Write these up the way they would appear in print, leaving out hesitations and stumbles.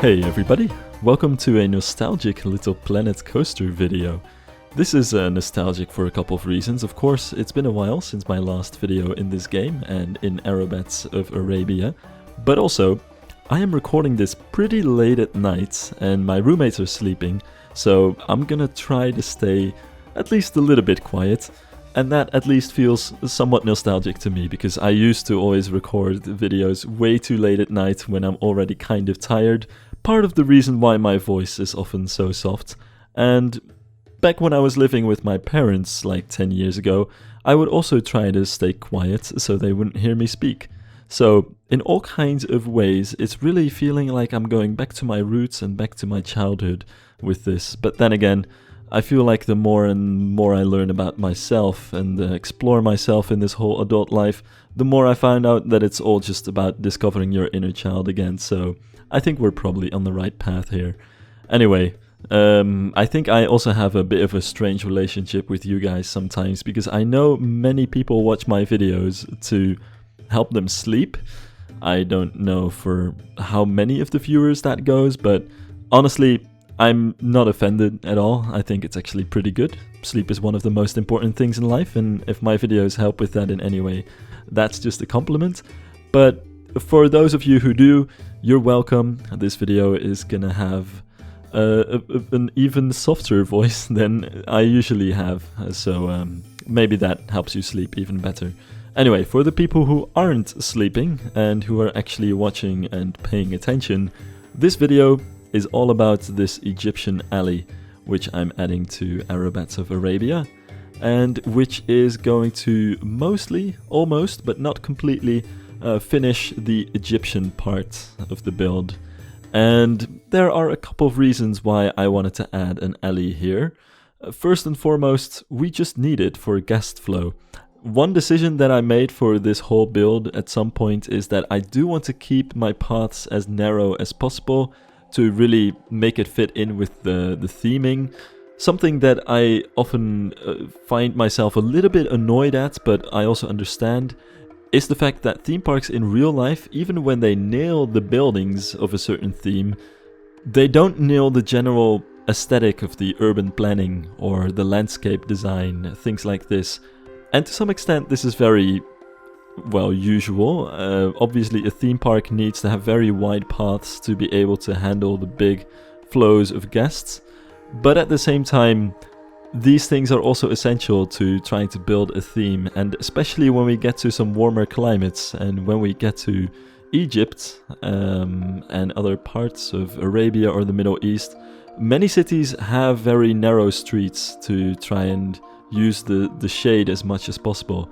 Hey everybody, welcome to a nostalgic Little Planet coaster video. This is nostalgic for a couple of reasons. Of course, it's been a while since my last video in this game and in Aerobats of Arabia, but also I am recording this pretty late at night and my roommates are sleeping, so I'm gonna try to stay at least a little bit quiet. And that at least feels somewhat nostalgic to me, because I used to always record videos way too late at night when I'm already kind of tired. Part of the reason why my voice is often so soft. And back when I was living with my parents like 10 years ago, I would also try to stay quiet so they wouldn't hear me speak. So in all kinds of ways, it's really feeling like I'm going back to my roots and back to my childhood with this. But then again, I feel like the more and more I learn about myself and explore myself in this whole adult life, the more I find out that it's all just about discovering your inner child again. So I think we're probably on the right path here. Anyway, I think I also have a bit of a strange relationship with you guys sometimes, because I know many people watch my videos to help them sleep. I don't know for how many of the viewers that goes, but honestly, I'm not offended at all. I think it's actually pretty good. Sleep is one of the most important things in life, and if my videos help with that in any way, that's just a compliment. But for those of you who do, you're welcome. This video is gonna have an even softer voice than I usually have, so maybe that helps you sleep even better. Anyway, for the people who aren't sleeping and who are actually watching and paying attention, this video is all about this Egyptian alley, which I'm adding to Aerobats of Arabia, and which is going to mostly, almost, but not completely, finish the Egyptian part of the build. And there are a couple of reasons why I wanted to add an alley here. First and foremost, we just need it for guest flow. One decision that I made for this whole build at some point is that I do want to keep my paths as narrow as possible, to really make it fit in with the theming. Something that I often find myself a little bit annoyed at, but I also understand, is the fact that theme parks in real life, even when they nail the buildings of a certain theme, they don't nail the general aesthetic of the urban planning or the landscape design, things like this. And to some extent this is very, well, usual. Obviously a theme park needs to have very wide paths to be able to handle the big flows of guests, but at the same time these things are also essential to trying to build a theme, and especially when we get to some warmer climates and when we get to Egypt and other parts of Arabia or the Middle East, many cities have very narrow streets to try and use the shade as much as possible.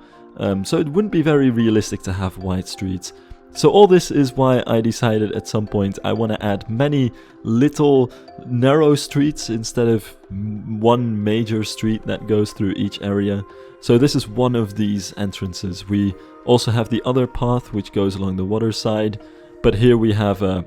So it wouldn't be very realistic to have wide streets. So all this is why I decided at some point I want to add many little narrow streets instead of one major street that goes through each area. So this is one of these entrances. We also have the other path which goes along the water side, but here we have a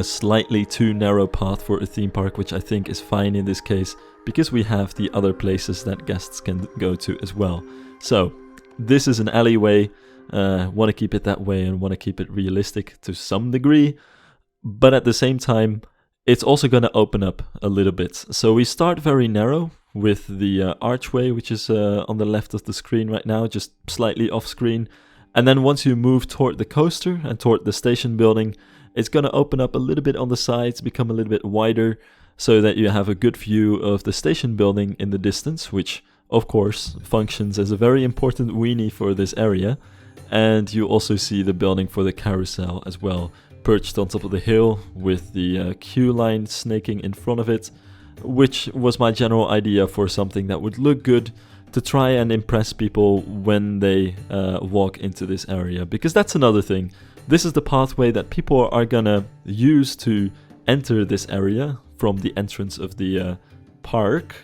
slightly too narrow path for a theme park, which I think is fine in this case, because we have the other places that guests can go to as well. So this is an alleyway. Want to keep it that way and want to keep it realistic to some degree, but at the same time it's also going to open up a little bit. So we start very narrow with the archway, which is on the left of the screen right now, just slightly off screen, and then once you move toward the coaster and toward the station building, it's going to open up a little bit on the sides, become a little bit wider, so that you have a good view of the station building in the distance, which of course functions as a very important weenie for this area. And you also see the building for the carousel as well, perched on top of the hill with the queue line snaking in front of it, which was my general idea for something that would look good to try and impress people when they walk into this area. Because that's another thing. This is the pathway that people are gonna use to enter this area from the entrance of the park,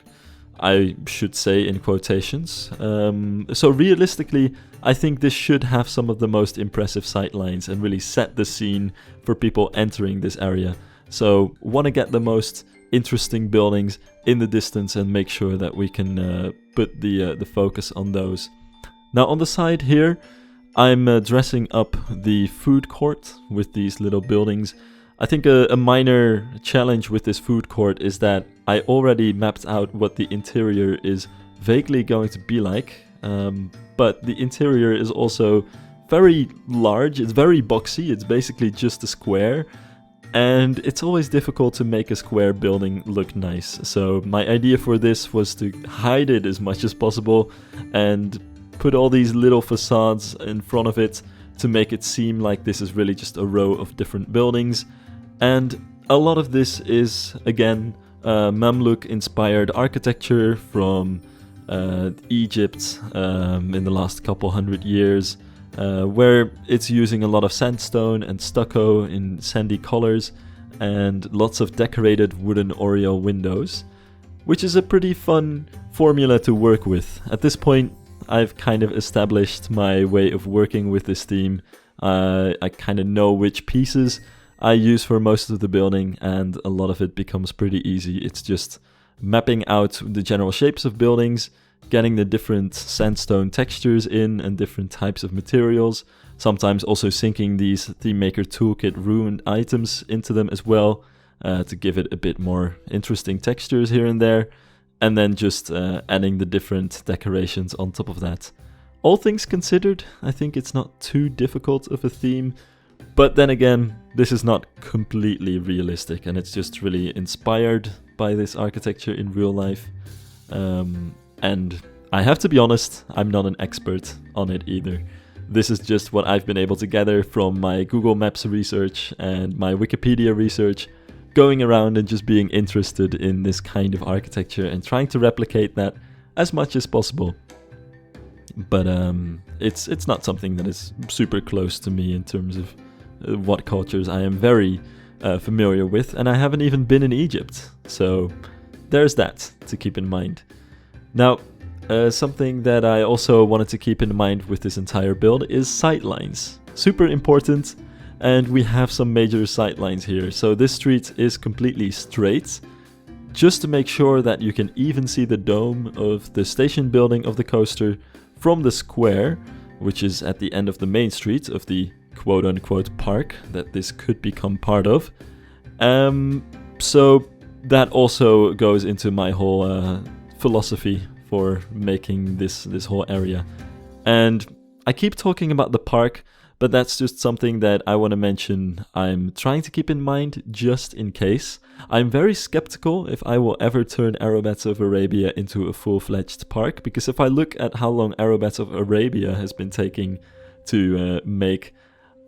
I should say in quotations. So realistically, I think this should have some of the most impressive sightlines and really set the scene for people entering this area. So want to get the most interesting buildings in the distance and make sure that we can put the focus on those. Now on the side here, I'm dressing up the food court with these little buildings. I think a minor challenge with this food court is that I already mapped out what the interior is vaguely going to be like, but the interior is also very large, it's very boxy, it's basically just a square, and it's always difficult to make a square building look nice. So my idea for this was to hide it as much as possible and put all these little facades in front of it to make it seem like this is really just a row of different buildings. And a lot of this is, again, Mamluk inspired architecture from Egypt in the last couple hundred years, where it's using a lot of sandstone and stucco in sandy colors and lots of decorated wooden oriel windows, which is a pretty fun formula to work with. At this point, I've kind of established my way of working with this theme. I kind of know which pieces I use for most of the building, and a lot of it becomes pretty easy. It's just mapping out the general shapes of buildings, getting the different sandstone textures in and different types of materials, sometimes also syncing these Thememaker Toolkit ruined items into them as well, to give it a bit more interesting textures here and there, and then just adding the different decorations on top of that. All things considered, I think it's not too difficult of a theme, but then again, this is not completely realistic, and it's just really inspired by this architecture in real life. And I have to be honest, I'm not an expert on it either. This is just what I've been able to gather from my Google Maps research and my Wikipedia research, going around and just being interested in this kind of architecture and trying to replicate that as much as possible. But it's not something that is super close to me in terms of what cultures I am very familiar with, and I haven't even been in Egypt, so there's that to keep in mind. Now, something that I also wanted to keep in mind with this entire build is sightlines. Super important, and we have some major sightlines here. So this street is completely straight, just to make sure that you can even see the dome of the station building of the coaster from the square, which is at the end of the main street of the quote-unquote park that this could become part of. So that also goes into my whole philosophy for making this whole area. And I keep talking about the park, but that's just something that I want to mention I'm trying to keep in mind just in case. I'm very skeptical if I will ever turn Aerobats of Arabia into a full-fledged park, because if I look at how long Aerobats of Arabia has been taking to make,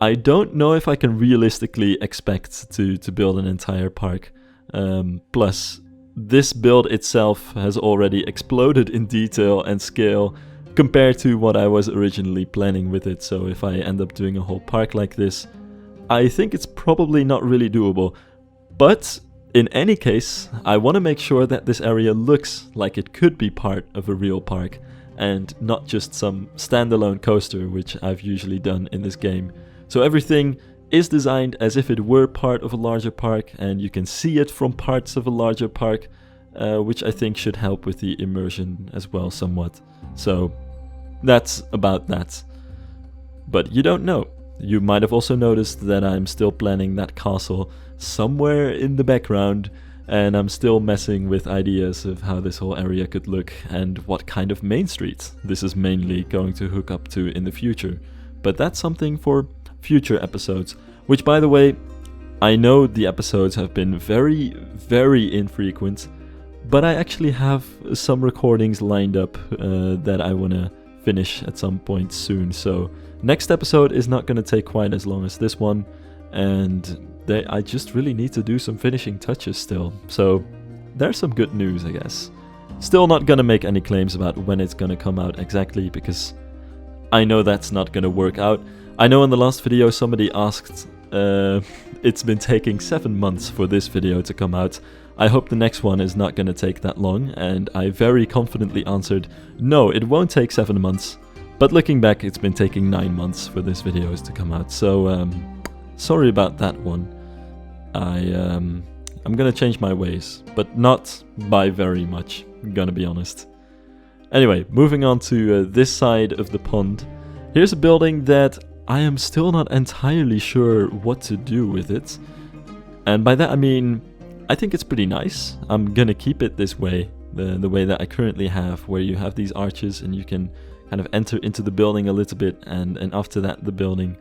I don't know if I can realistically expect to build an entire park. Plus, this build itself has already exploded in detail and scale compared to what I was originally planning with it. So if I end up doing a whole park like this, I think it's probably not really doable. But in any case, I want to make sure that this area looks like it could be part of a real park and not just some standalone coaster, which I've usually done in this game. So everything is designed as if it were part of a larger park, and you can see it from parts of a larger park, which I think should help with the immersion as well somewhat. So that's about that. But you don't know. You might have also noticed that I'm still planning that castle somewhere in the background, and I'm still messing with ideas of how this whole area could look and what kind of main street this is mainly going to hook up to in the future. But that's something for future episodes, which, by the way, I know the episodes have been very, very infrequent, but I actually have some recordings lined up that I want to finish at some point soon. So next episode is not going to take quite as long as this one, and I just really need to do some finishing touches still. So there's some good news, I guess. Still not going to make any claims about when it's going to come out exactly, because I know that's not going to work out. I know in the last video somebody asked, it's been taking 7 months for this video to come out. I hope the next one is not going to take that long, and I very confidently answered, no, it won't take 7 months. But looking back, it's been taking 9 months for this video to come out, so sorry about that one. I'm going to change my ways, but not by very much, I'm going to be honest. Anyway, moving on to this side of the pond. Here's a building that I am still not entirely sure what to do with it. And by that I mean, I think it's pretty nice. I'm gonna keep it this way, the way that I currently have, where you have these arches and you can kind of enter into the building a little bit, and after that the building,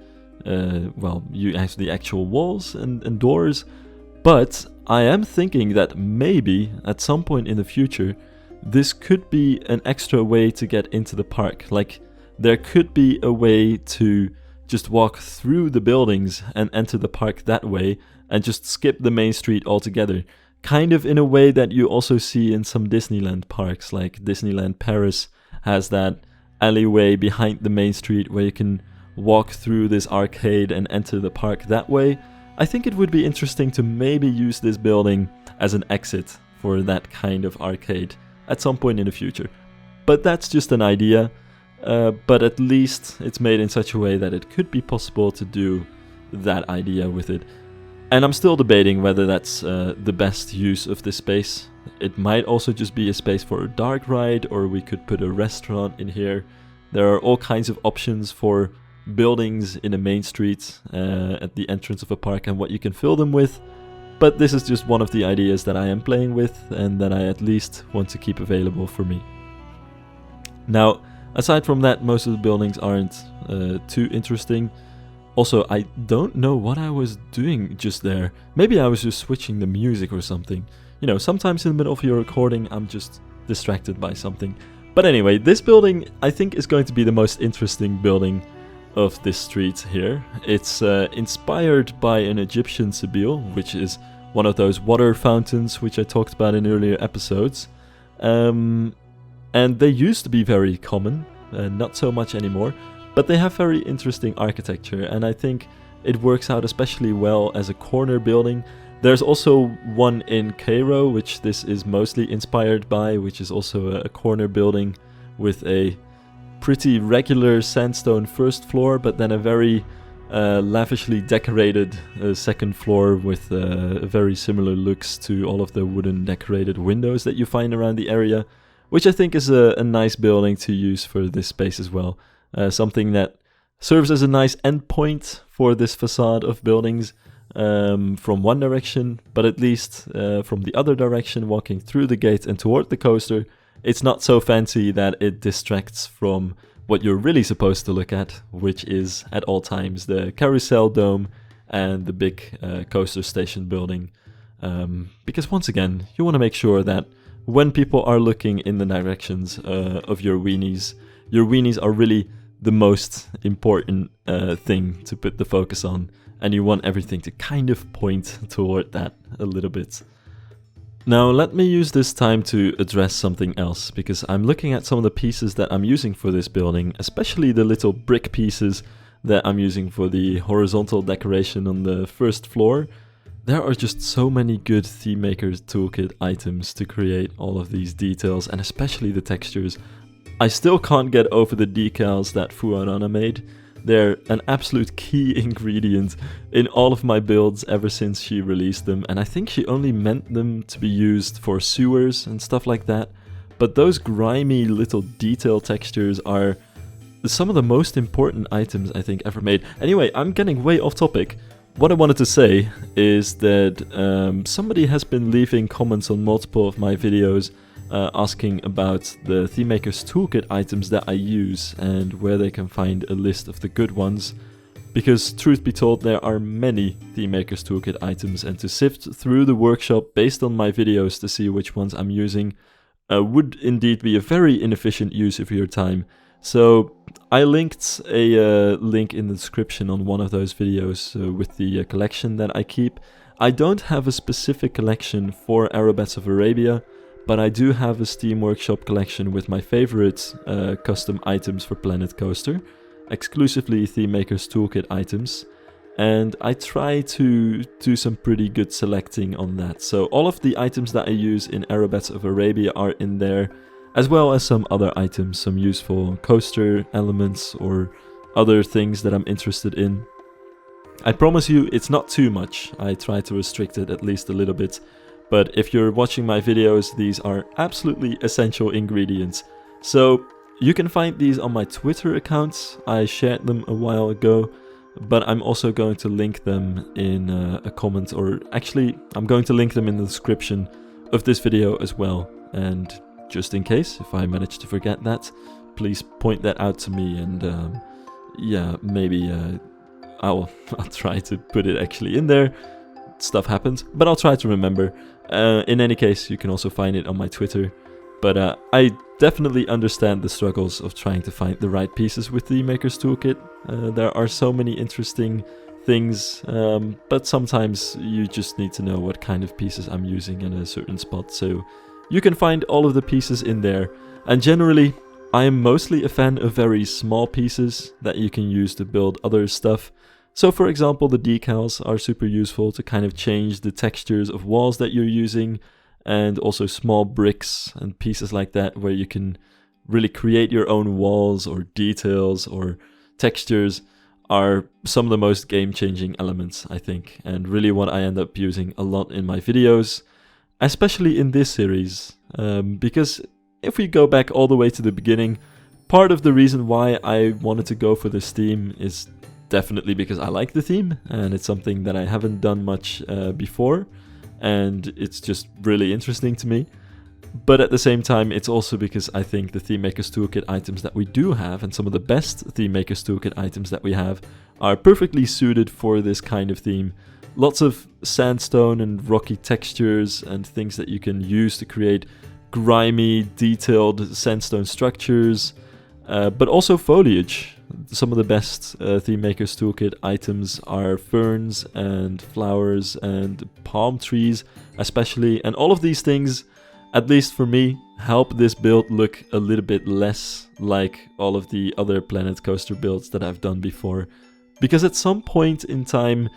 well, you have the actual walls and doors. But I am thinking that maybe at some point in the future this could be an extra way to get into the park. Like, there could be a way to just walk through the buildings and enter the park that way and just skip the main street altogether. Kind of in a way that you also see in some Disneyland parks, like Disneyland Paris has that alleyway behind the main street where you can walk through this arcade and enter the park that way. I think it would be interesting to maybe use this building as an exit for that kind of arcade at some point in the future. But that's just an idea, but at least it's made in such a way that it could be possible to do that idea with it. And I'm still debating whether that's the best use of this space. It might also just be a space for a dark ride, or we could put a restaurant in here. There are all kinds of options for buildings in a main street at the entrance of a park and what you can fill them with. But this is just one of the ideas that I am playing with and that I at least want to keep available for me. Now, aside from that, most of the buildings aren't too interesting. Also, I don't know what I was doing just there. Maybe I was just switching the music or something. You know, sometimes in the middle of your recording, I'm just distracted by something. But anyway, this building, I think, is going to be the most interesting building of this street here. It's inspired by an Egyptian Sibyl, which is one of those water fountains which I talked about in earlier episodes. And they used to be very common, not so much anymore. But they have very interesting architecture, and I think it works out especially well as a corner building. There's also one in Cairo, which this is mostly inspired by, which is also a corner building with a pretty regular sandstone first floor, but then a very lavishly decorated second floor with very similar looks to all of the wooden decorated windows that you find around the area, which I think is a nice building to use for this space as well. Something that serves as a nice endpoint for this facade of buildings from one direction, but at least from the other direction, walking through the gate and toward the coaster, it's not so fancy that it distracts from what you're really supposed to look at, which is at all times the carousel dome and the big coaster station building. Because once again, you want to make sure that when people are looking in the directions of your weenies are really the most important thing to put the focus on, and you want everything to kind of point toward that a little bit. Now let me use this time to address something else, because I'm looking at some of the pieces that I'm using for this building, especially the little brick pieces that I'm using for the horizontal decoration on the first floor. There are just so many good Thememaker Toolkit items to create all of these details, and especially the textures. I still can't get over the decals that Fuarana made. They're an absolute key ingredient in all of my builds ever since she released them, and I think she only meant them to be used for sewers and stuff like that. But those grimy little detail textures are some of the most important items I think ever made. Anyway, I'm getting way off topic. What I wanted to say is that somebody has been leaving comments on multiple of my videos asking about the Thememaker's Toolkit items that I use and where they can find a list of the good ones. Because truth be told, there are many Thememaker's Toolkit items, and to sift through the workshop based on my videos to see which ones I'm using would indeed be a very inefficient use of your time. So I linked a link in the description on one of those videos with the collection that I keep. I don't have a specific collection for Aerobats of Arabia, but I do have a Steam Workshop collection with my favorite custom items for Planet Coaster, exclusively Thememaker's Toolkit items, and I try to do some pretty good selecting on that. So all of the items that I use in Aerobats of Arabia are in there, as well as some other items, some useful coaster elements or other things that I'm interested in. I promise you it's not too much. I try to restrict it at least a little bit. But if you're watching my videos, these are absolutely essential ingredients. So you can find these on my Twitter accounts. I shared them a while ago. but I'm also going to link them in a comment, or actually I'm going to link them in the description of this video as well. And just in case, if I manage to forget that, please point that out to me, and yeah, maybe I'll try to put it actually in there. Stuff happens, but I'll try to remember. In any case, you can also find it on my Twitter. But I definitely understand the struggles of trying to find the right pieces with the Thememaker's Toolkit. There are so many interesting things, but sometimes you just need to know what kind of pieces I'm using in a certain spot. So you can find all of the pieces in there. And generally, I am mostly a fan of very small pieces that you can use to build other stuff. So for example, the decals are super useful to kind of change the textures of walls that you're using, and also small bricks and pieces like that where you can really create your own walls or details or textures are some of the most game-changing elements, I think, and really what I end up using a lot in my videos, especially in this series, because if we go back all the way to the beginning, part of the reason why I wanted to go for this theme is definitely because I like the theme, and it's something that I haven't done much before, and it's just really interesting to me. But at the same time, it's also because I think the Thememaker's Toolkit items that we do have, and some of the best Thememaker's Toolkit items that we have, are perfectly suited for this kind of theme. Lots of sandstone and rocky textures and things that you can use to create grimy, detailed sandstone structures, but also foliage. Some of the best Thememaker's Toolkit items are ferns and flowers and palm trees especially, and all of these things, at least for me, help this build look a little bit less like all of the other Planet Coaster builds that I've done before. Because at some point in time,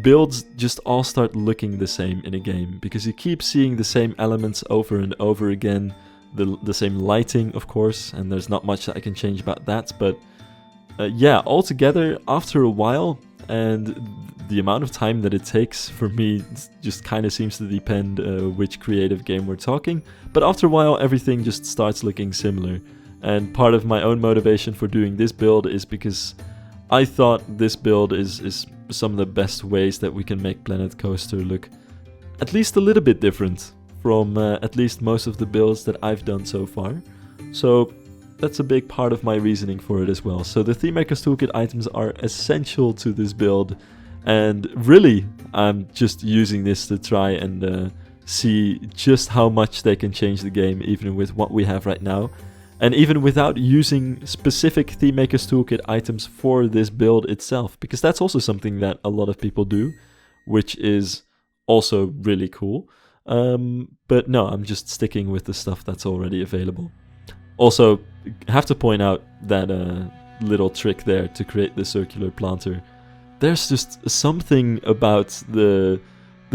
builds just all start looking the same in a game, because you keep seeing the same elements over and over again, the same lighting of course, and there's not much that I can change about that, but yeah, altogether, after a while, and the amount of time that it takes for me just kind of seems to depend which creative game we're talking, but after a while everything just starts looking similar. And part of my own motivation for doing this build is because I thought this build is some of the best ways that we can make Planet Coaster look at least a little bit different from at least most of the builds that I've done so far. So that's a big part of my reasoning for it as well. So the Thememaker's Toolkit items are essential to this build, and really I'm just using this to try and see just how much they can change the game even with what we have right now. And even without using specific Thememaker's Toolkit items for this build itself, because that's also something that a lot of people do, which is also really cool. But no, I'm just sticking with the stuff that's already available. Also, have to point out that little trick there to create the circular planter. There's just something about the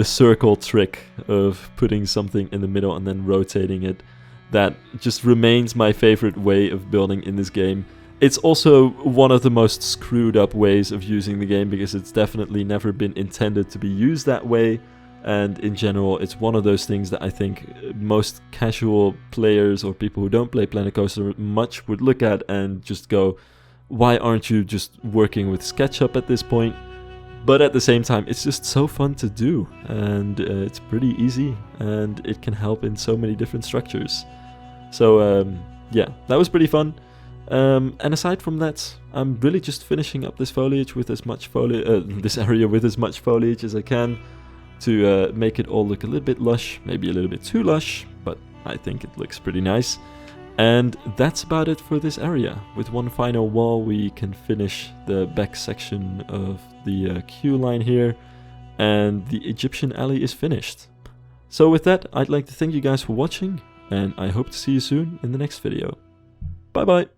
circle trick of putting something in the middle and then rotating it that just remains my favorite way of building in this game. It's also one of the most screwed up ways of using the game, because it's definitely never been intended to be used that way. And in general, it's one of those things that I think most casual players or people who don't play Planet Coaster much would look at and just go, why aren't you just working with SketchUp at this point? But at the same time, it's just so fun to do, and it's pretty easy, and it can help in so many different structures. So yeah, that was pretty fun. And aside from that, I'm really just finishing up this foliage with as much this area with as much foliage as I can, to make it all look a little bit lush, maybe a little bit too lush, but I think it looks pretty nice. And that's about it for this area. With one final wall, we can finish the back section of the queue line here, and the Egyptian alley is finished. So with that, I'd like to thank you guys for watching, and I hope to see you soon in the next video. Bye bye!